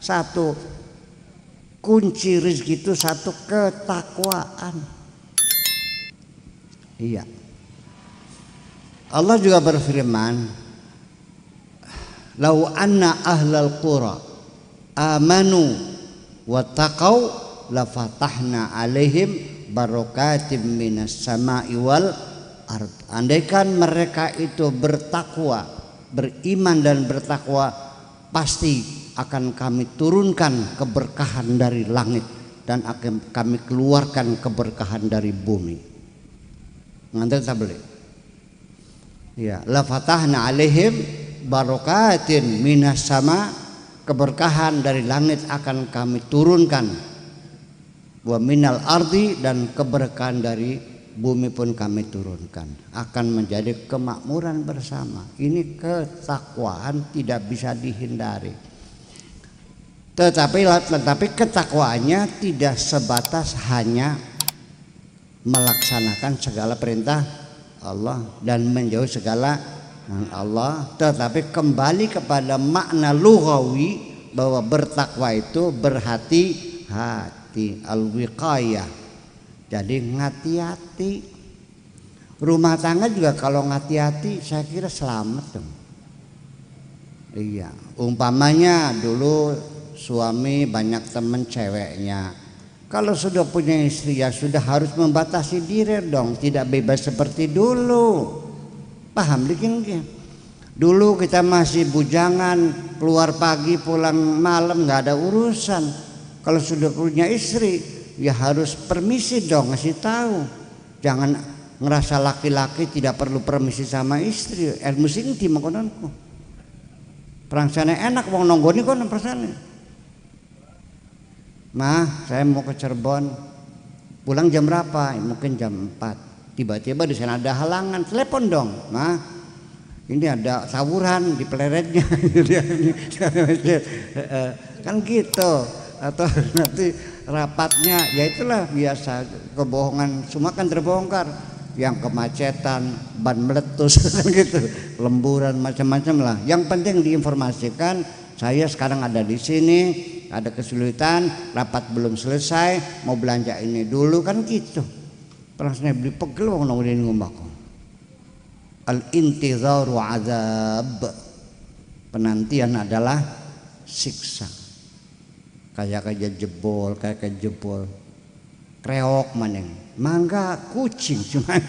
Satu kunci rezeki itu satu ketakwaan. Iya. Allah juga berfirman, "Lau anna ahlal qura amanu wattaqau lafatahna alaihim barakatim minas sama'i wal ard." Andaikan mereka itu bertakwa, beriman dan bertakwa, pasti akan kami turunkan keberkahan dari langit dan akan kami keluarkan keberkahan dari bumi. Ngantar tak boleh. Ya, la fatahna alaihim barakatin minas sama, keberkahan dari langit akan kami turunkan, wa minal ardi, dan keberkahan dari bumi pun kami turunkan, akan menjadi kemakmuran bersama. Ini ketakwaan tidak bisa dihindari. Tetapi ketakwaannya tidak sebatas hanya melaksanakan segala perintah Allah dan menjauh segala Allah, tetapi kembali kepada makna lughawi bahwa bertakwa itu berhati-hati, al-wiqayah. Jadi ngati-hati. Rumah tangga juga kalau ngati-hati saya kira selamat dong. Iya, umpamanya dulu suami banyak teman ceweknya. Kalau sudah punya istri ya sudah harus membatasi diri dong, tidak bebas seperti dulu. Paham bikin? Dulu kita masih bujangan, keluar pagi pulang malam nggak ada urusan. Kalau sudah punya istri ya harus permisi dong, ngasih tahu. Jangan ngerasa laki-laki tidak perlu permisi sama istri. Ilmu sing di makonanku. Perangsane enak wong nonggoni kok persane. Mah, saya mau ke Cirebon. Pulang jam berapa? Mungkin jam 4. Tiba-tiba di sana ada halangan. Telepon dong. Mah, ini ada tawuran di Pleretnya. Kan gitu. Atau nanti rapatnya, ya itulah biasa kebohongan. Semua kan terbongkar. Yang kemacetan, ban meletus gitu, lemburan macam-macam lah. Yang penting diinformasikan, saya sekarang ada di sini, ada kesulitan, rapat belum selesai, mau belanja ini dulu, kan gitu. Pernah beli pegel wong nongolin ngomong. Al-intizaru azab. Penantian adalah siksa. Kayak jebol, kayak jebol. Kreok maneng. Mangga kucing cuma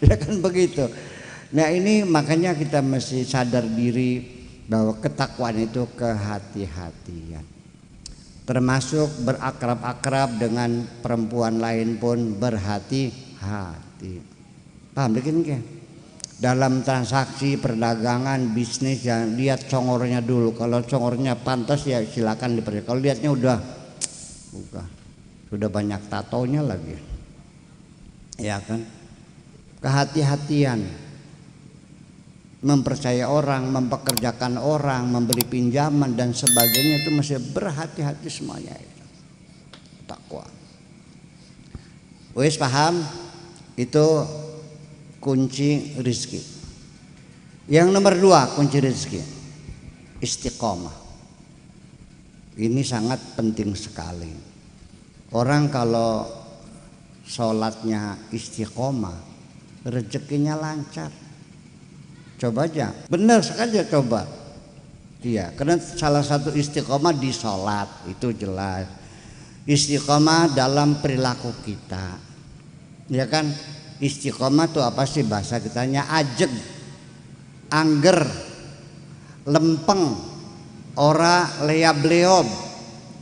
ya kan begitu. Nah ini makanya kita mesti sadar diri bahwa ketakwaan itu kehati-hatian, termasuk berakrab-akrab dengan perempuan lain pun berhati-hati. Paham begini kan? Dalam transaksi perdagangan bisnis ya lihat congornya dulu. Kalau congornya pantas ya silakan dipercaya. Kalau lihatnya udah sudah banyak tatonya lagi. Ya kan, kehati-hatian, mempercaya orang, mempekerjakan orang, memberi pinjaman dan sebagainya itu masih berhati-hati semuanya itu. Takwa. Wis paham? Itu kunci rezeki. Yang nomor 2 kunci rezeki, istiqomah. Ini sangat penting sekali. Orang kalau sholatnya istiqomah, rezekinya lancar. Coba aja, benar saja coba. Iya, karena salah satu istiqomah di sholat itu jelas. Istiqomah dalam perilaku kita, ya kan? Istiqomah itu apa sih bahasa kitanya? Ajeg, angger, lempeng, ora leab-leob,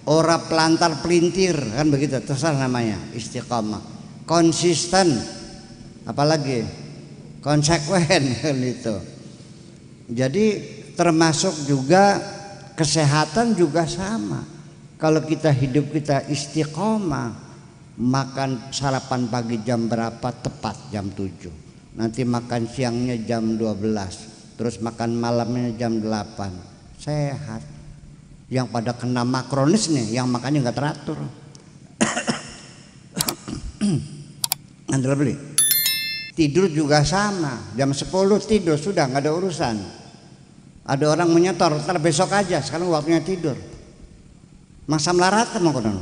ora pelantar pelintir, kan begitu, terserah namanya istiqomah. Konsisten, apalagi konsekuen kan itu. Jadi termasuk juga kesehatan juga sama. Kalau kita hidup kita istiqomah, makan sarapan pagi jam berapa? Tepat jam 7. Nanti makan siangnya jam 12. Terus makan malamnya jam 8. Sehat. Yang pada kena makronis nih, yang makannya nggak teratur. Anda beli. Tidur juga sama, jam 10 tidur sudah nggak ada urusan. Ada orang menyetor, ntar besok aja, sekarang waktunya tidur. Masa melarat kan mau konon.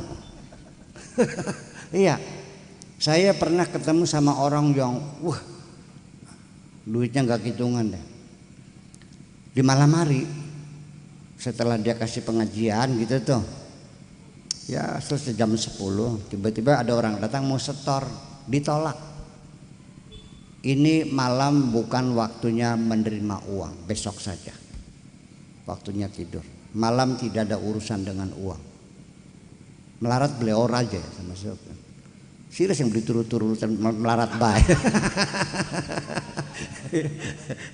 Iya. Saya pernah ketemu sama orang yang duitnya nggak hitungan deh. Di malam hari setelah dia kasih pengajian gitu tuh. Ya selesai jam 10, tiba-tiba ada orang datang mau setor, ditolak. Ini malam bukan waktunya menerima uang, besok saja. Waktunya tidur. Malam tidak ada urusan dengan uang. Melarat beli orang aja ya sama siapa. Serius yang beli turut-turut melarat baik.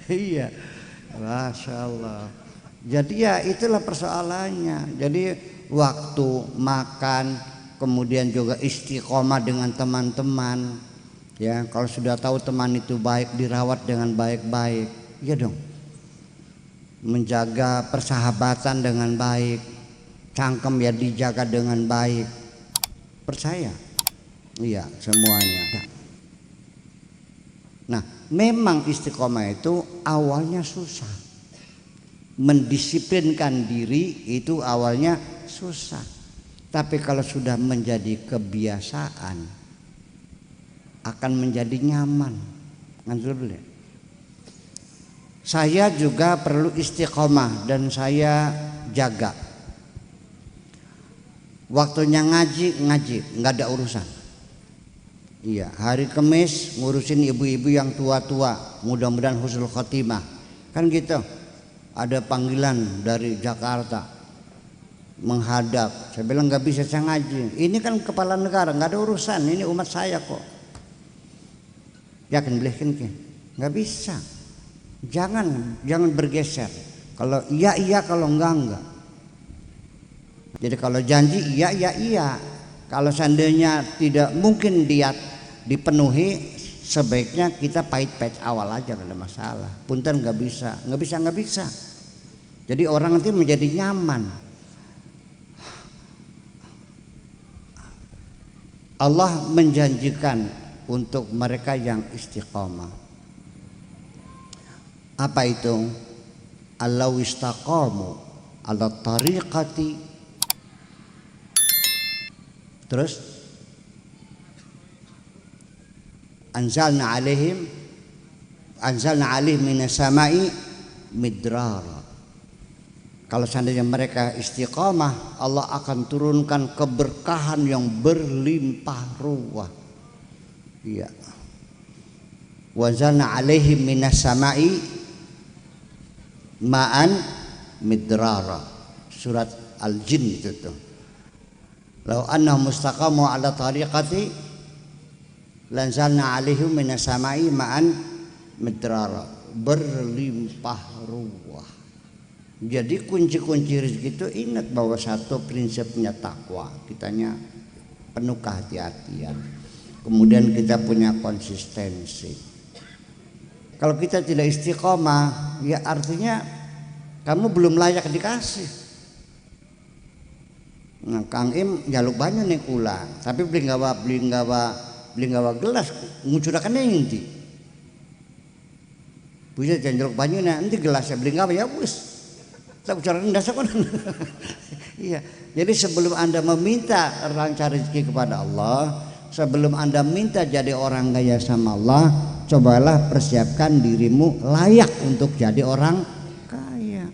Iya, Masya Allah. Jadi ya itulah persoalannya. Jadi waktu makan, kemudian juga istiqomah dengan teman-teman. Ya, kalau sudah tahu teman itu baik, dirawat dengan baik-baik. Iya dong. Menjaga persahabatan dengan baik, cangkem ya dijaga dengan baik. Percaya? Iya, semuanya. Nah, memang istiqomah itu awalnya susah. Mendisiplinkan diri itu awalnya susah. Tapi kalau sudah menjadi kebiasaan akan menjadi nyaman. Saya juga perlu istiqomah dan saya jaga. Waktunya ngaji, nggak ada urusan. Iya, hari Kamis ngurusin ibu-ibu yang tua-tua, mudah-mudahan husnul khotimah. Kan gitu. Ada panggilan dari Jakarta menghadap. Saya bilang nggak bisa saya ngaji. Ini kan kepala negara, nggak ada urusan. Ini umat saya kok. Yakin belikan ke? Nggak bisa. Jangan bergeser. Kalau iya, kalau enggak. Jadi kalau janji iya. Kalau seandainya tidak mungkin dia dipenuhi, sebaiknya kita pahit-pahit awal aja, nggak ada masalah. Punten nggak bisa. Jadi orang nanti menjadi nyaman. Allah menjanjikan untuk mereka yang istiqomah. Apa itu? Allau istaqamu ala tariqati. Terus anzalna alaihim minas samai midrara. Kalau seandainya mereka istiqamah, Allah akan turunkan keberkahan yang berlimpah ruah. Iya. Wazalna alaihim minas samai ma'an midrara. Surat Al-Jin itu tuh. Lau annahum mustaqamu ala tariqati lanzalna alaihim minas samai ma'an midrara. Berlimpah ruah. Jadi kunci-kunci rezeki itu ingat bahwa satu prinsipnya takwa, kitanya penuh kehati-hatian. Kemudian kita punya konsistensi. Kalau kita tidak istiqomah, ya artinya kamu belum layak dikasih. Nah, Kang Im jaluk banyak nih kula, tapi beli gawa gelas ngucurakan nanti. Bisa jaluk banyak nanti gelasnya beli gawa ya wis. Tak bicara dasar kan. Iya. Jadi sebelum Anda meminta lancar rezeki kepada Allah, sebelum Anda minta jadi orang kaya sama Allah, cobalah persiapkan dirimu layak untuk jadi orang kaya.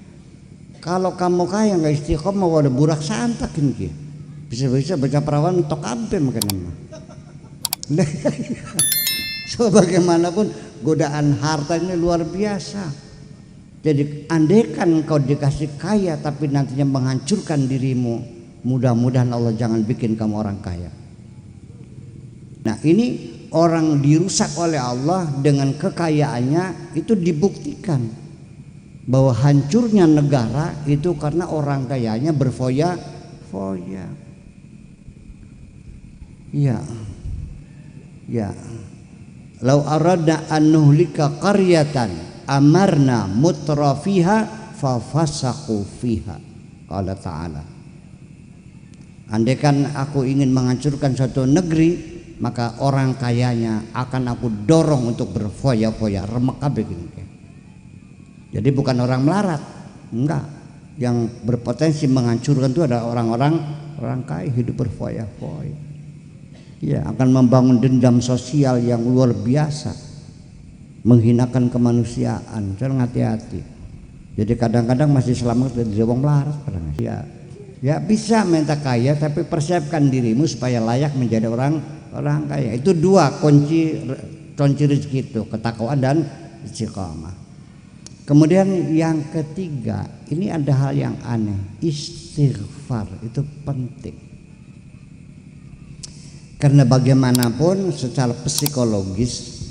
Kalau kamu kaya nggak istiqomah, waduh burak santak ini. Bisa-bisa baca perawan tok ampe makan. So bagaimanapun godaan harta ini luar biasa. Jadi andaikan kau dikasih kaya tapi nantinya menghancurkan dirimu, mudah-mudahan Allah jangan bikin kamu orang kaya. Nah ini orang dirusak oleh Allah dengan kekayaannya, itu dibuktikan bahwa hancurnya negara itu karena orang kayanya berfoya-foya. Ya. Lau arada an nuhlika qaryatan amarna mutrafiha fafasaqu fiha. Qala ta'ala. Andaikan aku ingin menghancurkan suatu negeri, maka orang kayanya akan aku dorong untuk berfoya-foya, remek kabeh gini. Jadi bukan orang melarat, enggak. Yang berpotensi menghancurkan itu adalah orang-orang orang kaya hidup berfoya-foya. Ya, akan membangun dendam sosial yang luar biasa, menghinakan kemanusiaan. Jangan hati-hati. Jadi kadang-kadang masih selamat dari wong melarat. Ya bisa minta kaya, tapi persiapkan dirimu supaya layak menjadi orang kaya. Itu dua kunci rezeki itu, ketakwaan dan istiqamah. Kemudian yang ketiga, ini ada hal yang aneh, istighfar itu penting. Karena bagaimanapun secara psikologis,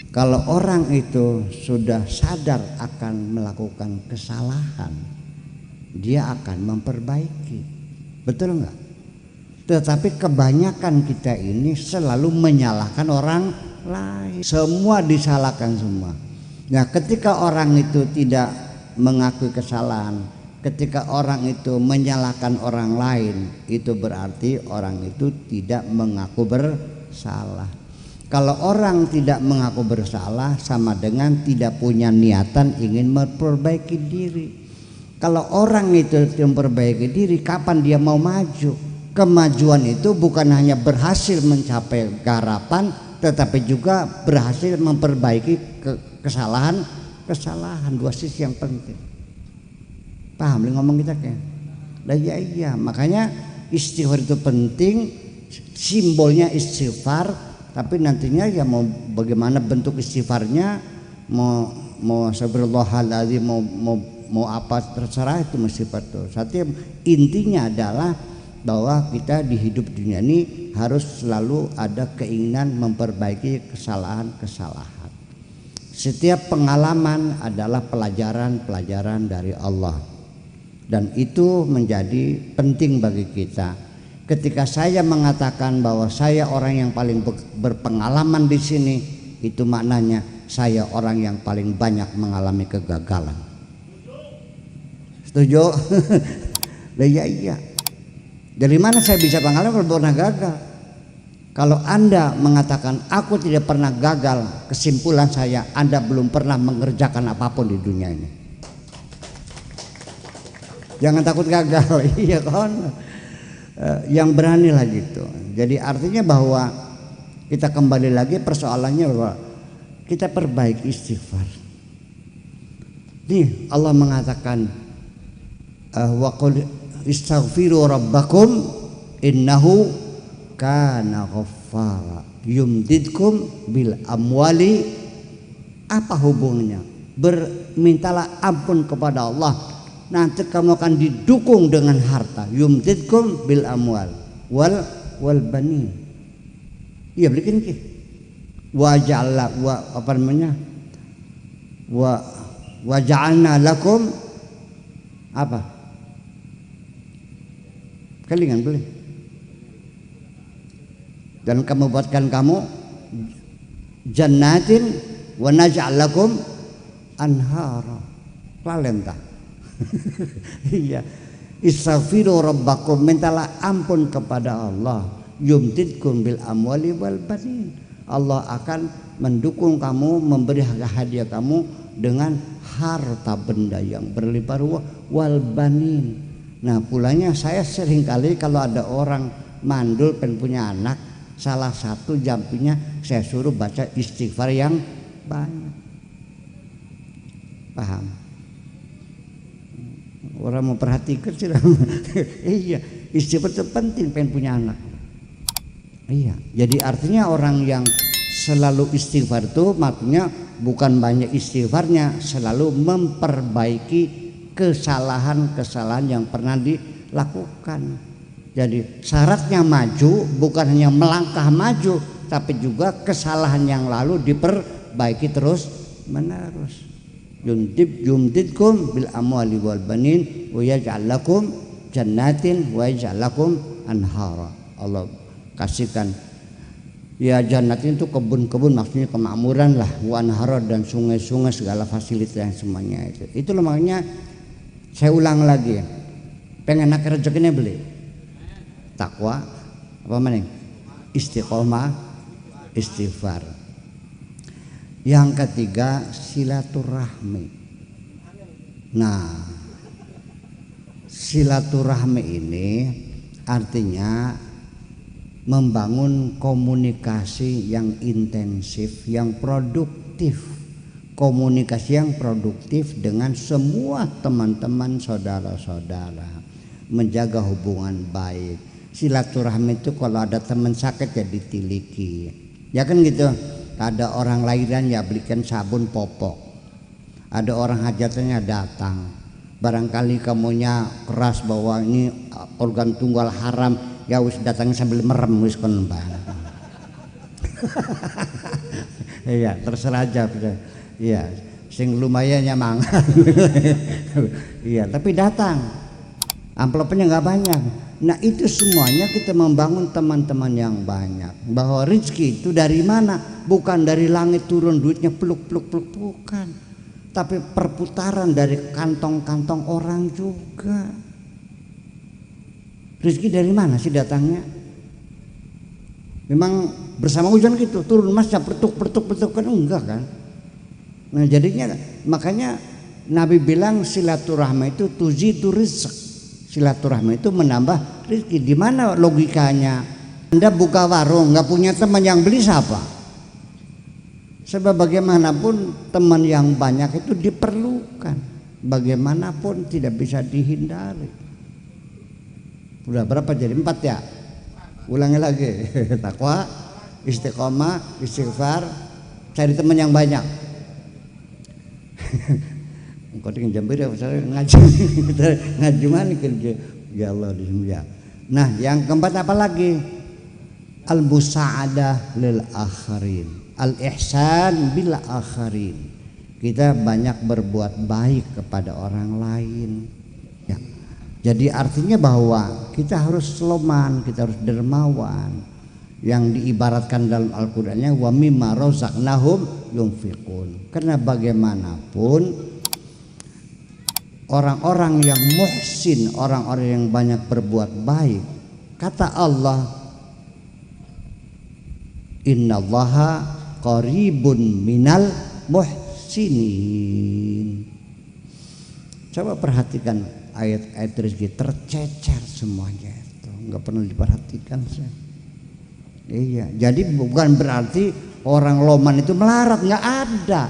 kalau orang itu sudah sadar akan melakukan kesalahan, dia akan memperbaiki. Betul enggak? Tetapi kebanyakan kita ini selalu menyalahkan orang lain. Semua disalahkan semua. Nah, ketika orang itu tidak mengakui kesalahan, ketika orang itu menyalahkan orang lain, itu berarti orang itu tidak mengaku bersalah. Kalau orang tidak mengaku bersalah, sama dengan tidak punya niatan ingin memperbaiki diri. Kalau orang itu memperbaiki diri, kapan dia mau maju? Kemajuan itu bukan hanya berhasil mencapai garapan, tetapi juga berhasil memperbaiki kesalahan. Dua sisi yang penting. Paham ngomong kita kan? Iya, makanya istighfar itu penting, simbolnya istighfar, tapi nantinya ya mau bagaimana bentuk istighfarnya, mau astagfirullahaladzim, mau apa terserah, itu mesti betul. Satu intinya adalah bahwa kita di hidup dunia ini harus selalu ada keinginan memperbaiki kesalahan-kesalahan. Setiap pengalaman adalah pelajaran dari Allah, dan itu menjadi penting bagi kita. Ketika saya mengatakan bahwa saya orang yang paling berpengalaman di sini, itu maknanya saya orang yang paling banyak mengalami kegagalan. Setuju? Iya. Dari mana saya bisa pengalaman kalau pernah gagal? Kalau Anda mengatakan aku tidak pernah gagal, kesimpulan saya Anda belum pernah mengerjakan apapun di dunia ini. Jangan takut gagal, iya kan? Yang beranilah gitu. Jadi artinya bahwa kita kembali lagi persoalannya bahwa kita perbaiki istighfar. Nih Allah mengatakan wa qul istaghfiru rabbakum innahu kana ghaffara yumdidkum bil amwali. Apa hubungnya? Bermintalah ampun kepada Allah, nanti kamu akan didukung dengan harta. Yumdidkum bil amwal wal banin. Iya bikin ki. Wa ja'ala wa ja'alna lakum apa? Kelingan boleh. Dan kami buatkan kamu jannatin wa naj'al lakum anhara. Lalentah. Iya. Istaghfiru rabbakum, mintalah ampun kepada Allah. Yumdidkum bil amwali wal banin. Allah akan mendukung kamu, memberi hadiah kamu dengan harta benda yang berlimpah ruah wal banin. Nah, pulanya saya sering kali kalau ada orang mandul pengen punya anak, salah satu jampinya saya suruh baca istighfar yang banyak. Paham? Orang memperhatikan sih. Iya, istighfar itu penting pengen punya anak. Iya, jadi artinya orang yang selalu istighfar itu maksudnya bukan banyak istighfarnya, selalu memperbaiki kesalahan-kesalahan yang pernah dilakukan. Jadi syaratnya maju bukan hanya melangkah maju, tapi juga kesalahan yang lalu diperbaiki terus menerus. Yumdidkum bil amwali wal banin wa yaj'al lakum jannatin wa yaj'al lakum anhara. Allah kasihkan ya jannatin itu kebun-kebun, maksudnya kemakmuran lah, wa anhara dan sungai-sungai segala fasilitas yang semuanya itu. Itulah makanya saya ulang lagi, pengen nak rezekinya beli takwa apa mana? Istiqomah, istighfar. Yang ketiga silaturahmi. Nah, silaturahmi ini Artinya membangun komunikasi yang intensif, yang produktif. Komunikasi yang produktif dengan semua teman-teman, saudara-saudara. Menjaga hubungan baik. Silaturahmi itu kalau ada teman sakit ya ditiliki. Ya kan gitu. Ada orang lahiran ya belikan sabun popok. Ada orang hajatannya datang. Barangkali kamunya keras bahwa ini organ tunggal haram, ya wis datangnya sambil merem wis kon bang. Iya, terserah aja. Iya, sing lumayannya mangan. Iya, tapi datang. Amplopnya nggak banyak. Nah, itu semuanya kita membangun teman-teman yang banyak. Bahwa rezeki itu dari mana? Bukan dari langit turun duitnya peluk-peluk bukan. Tapi perputaran dari kantong-kantong orang juga. Rezeki dari mana sih datangnya? Memang bersama hujan gitu, turun masnya pertuk kan enggak kan? Nah jadinya makanya Nabi bilang silaturahmi itu tuzidu rizq. Silaturahmi itu menambah rezeki. Di mana logikanya? Anda buka warung nggak punya teman yang beli siapa? Sebab bagaimanapun teman yang banyak itu diperlukan. Bagaimanapun tidak bisa dihindari. Udah berapa jadi? 4 ya? Ulangi lagi. Takwa, istiqomah, istighfar, cari teman yang banyak. Engkau dengan jambir ya, ngaji. Ngaji mana kerja? Ya Allah ya. Nah, yang keempat apa lagi? Al-musa'adah lil akharin. Al-ihsan bil akharin. Kita banyak berbuat baik kepada orang lain ya. Jadi artinya bahwa kita harus sloman, kita harus dermawan. Yang diibaratkan dalam Al-Qur'annya wa mimma razaqnahum yunfiqun. Karena bagaimanapun orang-orang yang muhsin, orang-orang yang banyak berbuat baik, kata Allah, innallaha qaribun minal muhsinin. Coba perhatikan ayat-ayat rezeki tercecer semuanya itu, nggak pernah diperhatikan saya. Iya, jadi bukan berarti orang loman itu melarat, nggak ada.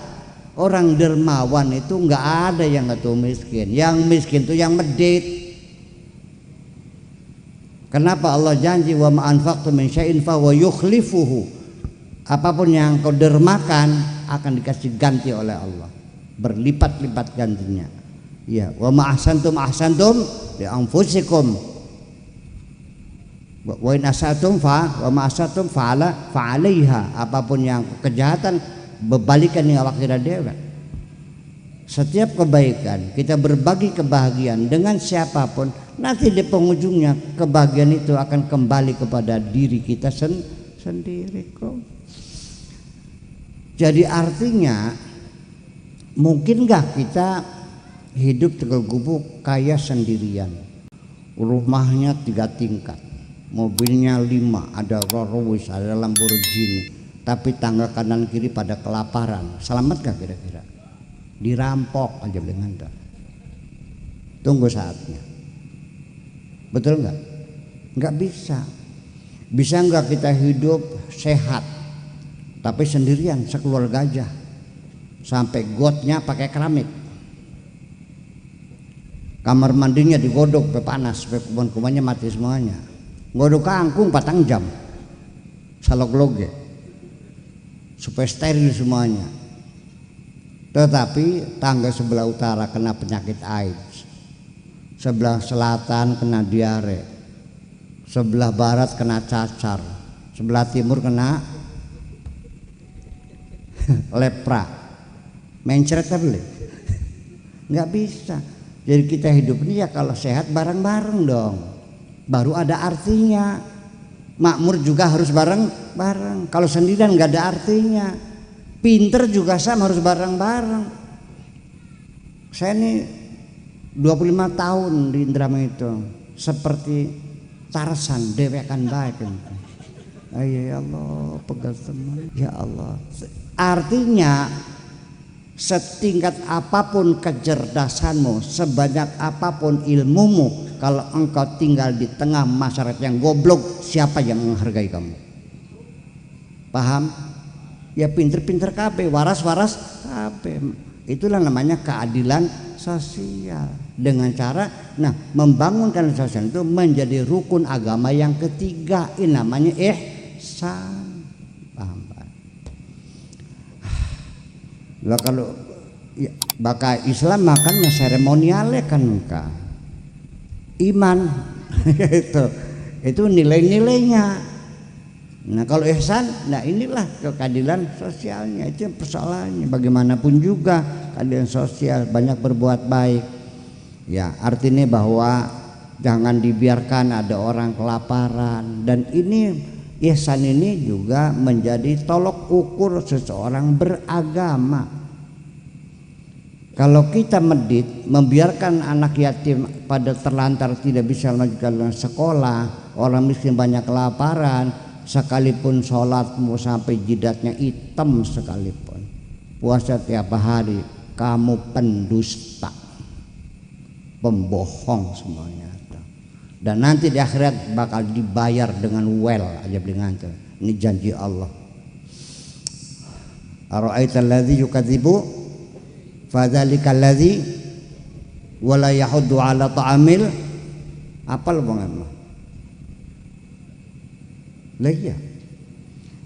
Orang dermawan itu nggak ada yang nggak tahu miskin. Yang miskin itu yang medit. Kenapa Allah janji wa ma anfaqtum min syai'in fa huwa yukhlifuhu. Apapun yang kau dermakan akan dikasih ganti oleh Allah, berlipat-lipat gantinya. Ya, wa ma ahsantum li anfusikum. Wa in asatum fa wa ma asatum fa 'alaiha. Apapun yang kejahatan berbalikan yang awak kira dewa. Setiap kebaikan kita berbagi kebahagiaan dengan siapapun, nanti di penghujungnya kebahagiaan itu akan kembali kepada diri kita sendiri kok. Jadi artinya mungkin gak kita hidup tergubuk kaya sendirian, rumahnya 3 tingkat, mobilnya 5, ada Rolls Royce, ada Lamborghini, tapi tangga kanan kiri pada kelaparan, selamat gak kira-kira? Dirampok aja bilang Anda. Tunggu saatnya. Betul nggak? Nggak bisa. Bisa nggak kita hidup sehat tapi sendirian sekeluarga aja, sampai gotnya pakai keramik, kamar mandinya digodok sampai panas, sampai kuman-kumannya mati semuanya, godok kangkung 4 jam, salok loge supaya steril semuanya. Tetapi tangga sebelah utara kena penyakit AIDS, sebelah selatan kena diare, sebelah barat kena cacar, sebelah timur kena lepra, mencret beli, nggak bisa. Jadi kita hidup ini ya kalau sehat bareng-bareng dong, baru ada artinya. Makmur juga harus bareng-bareng, kalau sendirian nggak ada artinya. Pinter juga sama, harus bareng-bareng. Saya ini 25 tahun di Indramayu itu seperti Tarsan, dewekan baik. Ya Allah, pegal teman, ya Allah. Artinya setingkat apapun kecerdasanmu, sebanyak apapun ilmumu, kalau engkau tinggal di tengah masyarakat yang goblok, siapa yang menghargai kamu? Paham? Ya pinter-pinter KB, waras-waras KB. Itulah namanya keadilan sosial. Dengan cara membangun keadilan sosial itu menjadi rukun agama yang ketiga. Ini namanya ihsan. Paham? Lah kalau ya, baka Islam makannya seremonialnya kan enggak. Iman itu nilai-nilainya. Nah kalau ihsan, inilah keadilan sosialnya, itu persoalannya. Bagaimanapun juga keadilan sosial, banyak berbuat baik. Ya artinya bahwa jangan dibiarkan ada orang kelaparan, dan ini ihsan ini juga menjadi tolok ukur seseorang beragama. Kalau kita medit membiarkan anak yatim pada terlantar tidak bisa melanjutkan sekolah, orang miskin banyak kelaparan, sekalipun sholatmu sampai jidatnya hitam sekalipun, puasa tiap hari, kamu pendusta, pembohong semuanya. Dan nanti di akhirat bakal dibayar dengan aja dengan itu. Ini janji Allah. Ara'aital ladzi yukadzibu fadzalika alladzi wala yahuddu ala ta'amil apal banget mah. Lah iya.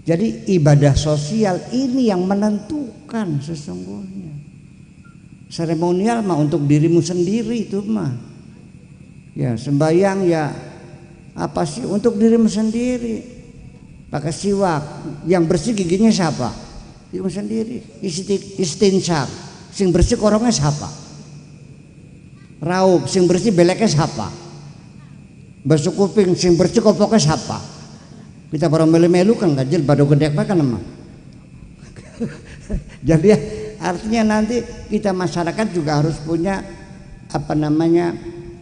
Jadi ibadah sosial ini yang menentukan sesungguhnya. Seremonial mah untuk dirimu sendiri itu mah. Ya sembahyang ya apa sih untuk dirimu sendiri. Pakai siwak, yang bersih giginya siapa? Dirimu sendiri. Istinsak. Sing bersih korongnya siapa? Raup, sing bersih beleknya siapa? Basuh kuping, sing bersih kopoknya siapa? Kita baru melu-melu kan gajil baru gede kan emang. Jadi ya, artinya nanti kita masyarakat juga harus punya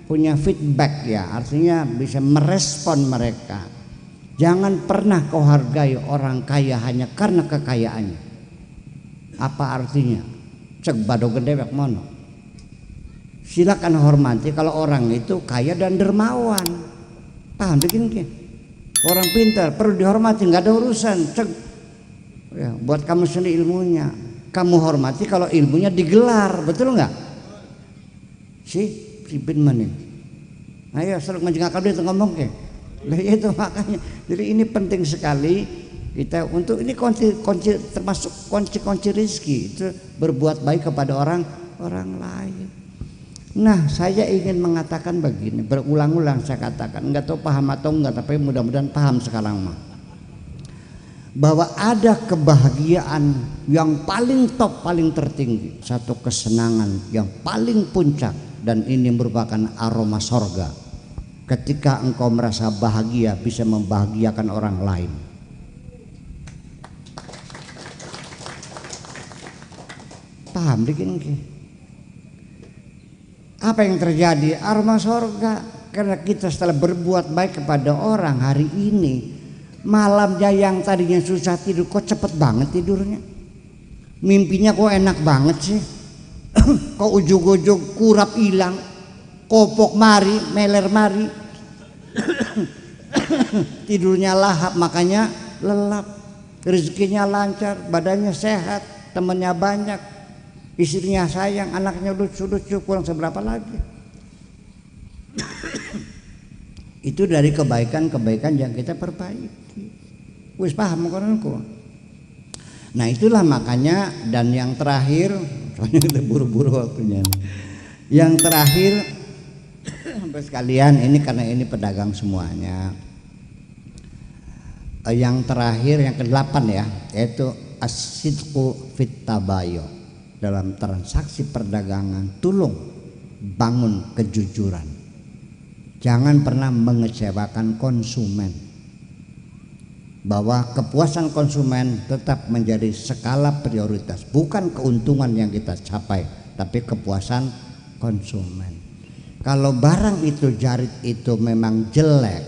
punya feedback ya, artinya bisa merespon mereka. Jangan pernah kau hargai orang kaya hanya karena kekayaannya. Apa artinya? Cek bado gede bak mono. Silakan hormati kalau orang itu kaya dan dermawan. Paham bikin ke? Orang pintar perlu dihormati, nggak ada urusan. Cek ya, buat kamu sendiri ilmunya. Kamu hormati kalau ilmunya digelar, betul nggak? Si bin mana? Ayo seruk menjengakal dia ngomong ke. Lah itu makanya. Jadi ini penting sekali. Kita untuk ini kunci termasuk kunci rezeki itu berbuat baik kepada orang lain. Nah saya ingin mengatakan begini, berulang-ulang saya katakan, nggak tahu paham atau enggak, tapi mudah-mudahan paham sekarang mah, bahwa ada kebahagiaan yang paling top, paling tertinggi, satu kesenangan yang paling puncak, dan ini merupakan aroma sorga ketika engkau merasa bahagia bisa membahagiakan orang lain. Paham bikin ke? Apa yang terjadi? Aroma sorga. Karena kita setelah berbuat baik kepada orang hari ini, malamnya yang tadinya susah tidur kok cepet banget tidurnya. Mimpinya kok enak banget sih. Kok ujug-ujug kurap hilang, kopok mari, meler mari. Tidurnya lahap, makanya lelap. Rezekinya lancar, badannya sehat, temannya banyak. Istrinya sayang, anaknya lucu-lucu, kurang seberapa lagi. Itu dari kebaikan-kebaikan yang kita perbaiki. Wis paham koranku. Nah itulah makanya, dan yang terakhir, soalnya kita buru-buru waktunya. Yang terakhir, sampai sekalian ini karena ini pedagang semuanya. Yang terakhir, yang ke-8 ya, yaitu as-sidqu fit tabayu. Dalam transaksi perdagangan, tolong bangun kejujuran. Jangan pernah mengecewakan konsumen. Bahwa kepuasan konsumen tetap menjadi skala prioritas. Bukan keuntungan yang kita capai, tapi kepuasan konsumen. Kalau barang itu jarit itu memang jelek,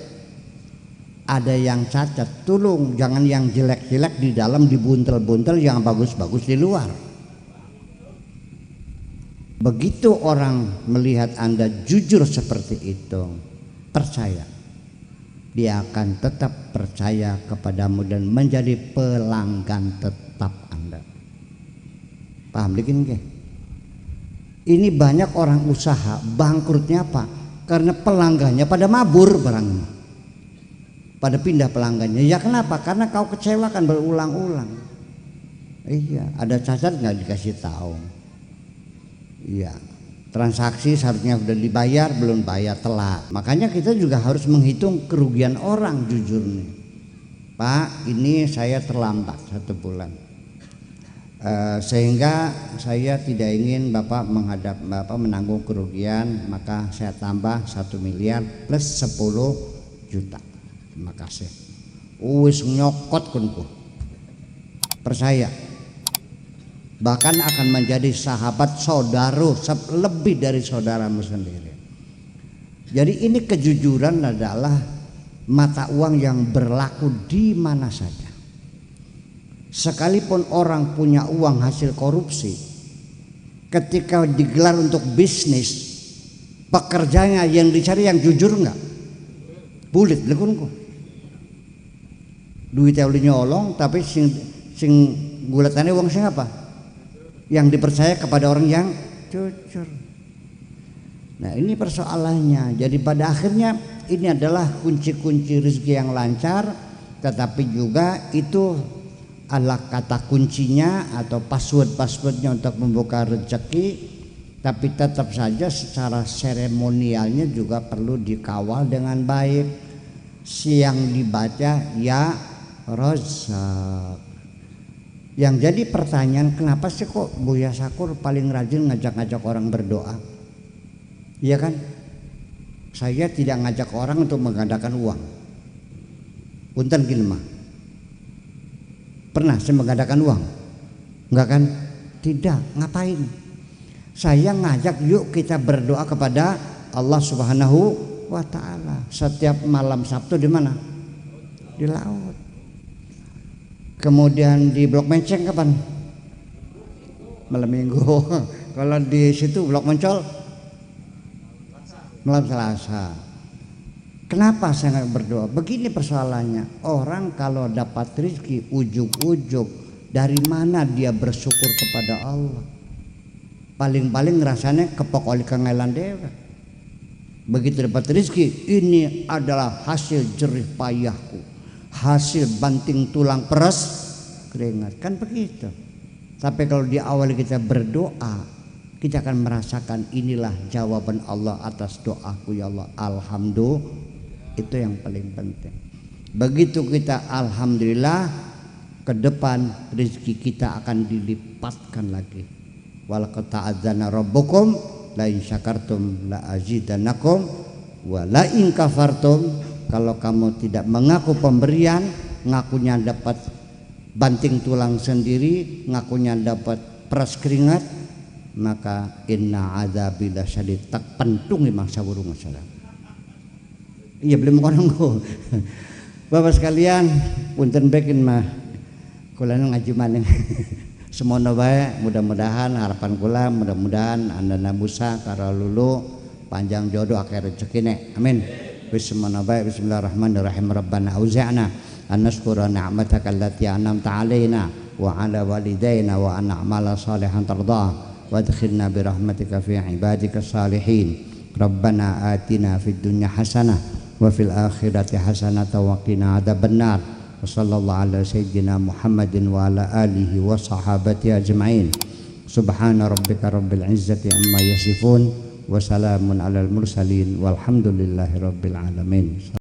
ada yang cacat, tolong jangan yang jelek-jelek di dalam dibuntel-buntel, yang bagus-bagus di luar. Begitu orang melihat Anda jujur seperti itu, percaya, dia akan tetap percaya kepadamu dan menjadi pelanggan tetap Anda. Paham bikin ke? Ini banyak orang usaha bangkrutnya apa? Karena pelanggannya pada mabur barangnya, pada pindah pelanggannya. Ya kenapa? Karena kau kecewakan berulang-ulang. Iya, ada cacat nggak dikasih tahu. Iya, transaksi seharusnya sudah dibayar, belum bayar, telat. Makanya kita juga harus menghitung kerugian orang jujur nih. Pak, ini saya terlambat 1 bulan, sehingga saya tidak ingin Bapak menanggung kerugian, maka saya tambah 1 miliar plus 10 juta. Terima kasih. Wis nyokot kunku. Percaya. Bahkan akan menjadi sahabat saudara, lebih dari saudaramu sendiri. Jadi ini kejujuran adalah mata uang yang berlaku di mana saja. Sekalipun orang punya uang hasil korupsi, ketika digelar untuk bisnis, pekerjanya yang dicari yang jujur enggak? Bulit lekunku. Duitnya oleh nyolong, tapi sing gulatane uang sing apa? Yang dipercaya kepada orang yang jujur. Nah ini persoalannya. Jadi pada akhirnya ini adalah kunci-kunci rezeki yang lancar, tetapi juga itu adalah kata kuncinya atau password-passwordnya untuk membuka rezeki. Tapi tetap saja secara seremonialnya juga perlu dikawal dengan baik. Siang dibaca ya Razak. Yang jadi pertanyaan, kenapa sih kok Buya Sakur paling rajin ngajak-ngajak orang berdoa? Iya kan? Saya tidak ngajak orang untuk menggandakan uang. Punten gini mah. Pernah saya menggandakan uang? Enggak kan? Tidak. Ngapain? Saya ngajak yuk kita berdoa kepada Allah Subhanahu wa Ta'ala. Setiap malam Sabtu di mana? Di laut. Kemudian di Blok Menceng kapan? Malam Minggu. Kalau di situ Blok Moncol malam Selasa. Kenapa saya nggak berdoa? Begini persoalannya. Orang kalau dapat rezeki ujug-ujug, dari mana dia bersyukur kepada Allah? Paling-paling rasanya kepok oleh kengailan dewa. Begitu dapat rezeki, ini adalah hasil jerih payahku, hasil banting tulang peres keringat, kan begitu. Tapi kalau di awal kita berdoa, kita akan merasakan inilah jawaban Allah atas doaku ya Allah, alhamdulillah. Itu yang paling penting. Begitu kita alhamdulillah, ke depan rezeki kita akan dilipatkan lagi. Walaqad ta'adzana rabbukum la in syakartum la azidannakum wa la in kafartum. Kalau kamu tidak mengaku pemberian, ngakunya dapat banting tulang sendiri, ngakunya dapat peras keringat, maka inna adzabi lasyadid, tak pentung imang sawurung masalah. Iya belum orang. Bapak sekalian, punten bekin mah kula ngaji maneh. Semono bae, mudah-mudahan harapan kula mudah-mudahan andana busa karo lulu panjang jodoh akeh rezekine. Amin. Bismillahirrahmanirrahim. Rabbana auzi'na an nashkura ni'mataka allati an'amta 'alaina wa 'ala walidayna wa an na'mala salihan tardah wa adkhilna bi rahmatika fi ibadika salihin. Rabbana atina fid dunya hasanah wa fil akhirati hasanatan wa qina adzabannar. Wa sallallahu ala sayyidina Muhammadin wa ala alihi wa sahabati ajma'in. Subhana rabbika rabbil izzati amma yasifun wa salamun alal mursalin walhamdulillahi rabbil alamin.